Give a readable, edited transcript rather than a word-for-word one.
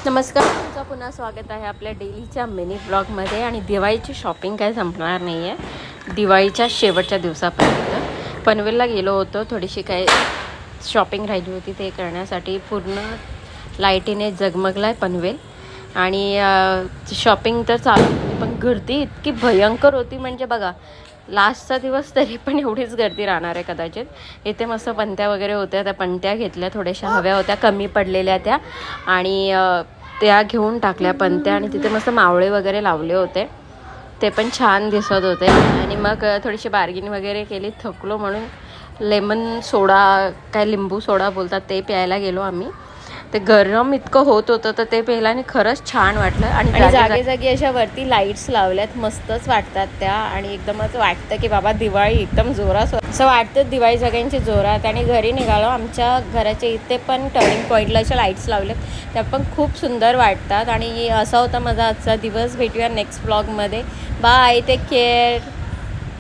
नमस्कार, तुमचं पुन्हा स्वागत आहे आपल्या डेलीच्या मिनी ब्लॉगमध्ये. आणि दिवाळीची शॉपिंग काय संपणार नाही आहे. दिवाळीच्या शेवटच्या दिवसापर्यंत पनवेलला गेलो होतो. थोडीशी काय शॉपिंग राहिली होती ते करण्यासाठी. पूर्ण लाईटीने जगमगला आहे पनवेल. आणि शॉपिंग तर चालू होती, पण गर्दी इतकी भयंकर होती म्हणजे बघा, लास्टचा दिवस तरी पण एवढीच गर्दी राहणार आहे कदाचित. इथे मस्त पंत्या वगैरे होत्या, त्या पंत्या घेतल्या, थोड्याशा हव्या होत्या, कमी पडलेल्या त्या, आणि त्या घेऊन टाकल्या पंत्या. आणि तिथे मस्त मावळे वगैरे लावले होते, ते पण छान दिसत होते. आणि मग थोडीशी बार्गिन वगैरे केली. थकलो म्हणून लेमन सोडा, काय लिंबू सोडा बोलतात, ते प्यायला गेलो आम्ही. ते गरम इतकं होत होतं तर ते प्यायल्याने खरंच छान वाटलं. आणि जागे जागी अशा वरती लाईट्स लावल्यात, मस्तच वाटतात त्या. आणि एकदमच वाटतं की बाबा दिवाळी एकदम जोरात, असं वाटतं दिवाळी सगळ्यांची जोरात. आणि घरी निघालो, आमच्या घराच्या इथे पण टर्निंग पॉईंटला अशा लाईट्स लावल्यात, त्या पण खूप सुंदर वाटतात. आणि असा होता माझा आजचा दिवस. भेटूया नेक्स्ट ब्लॉगमध्ये. Bye, take care.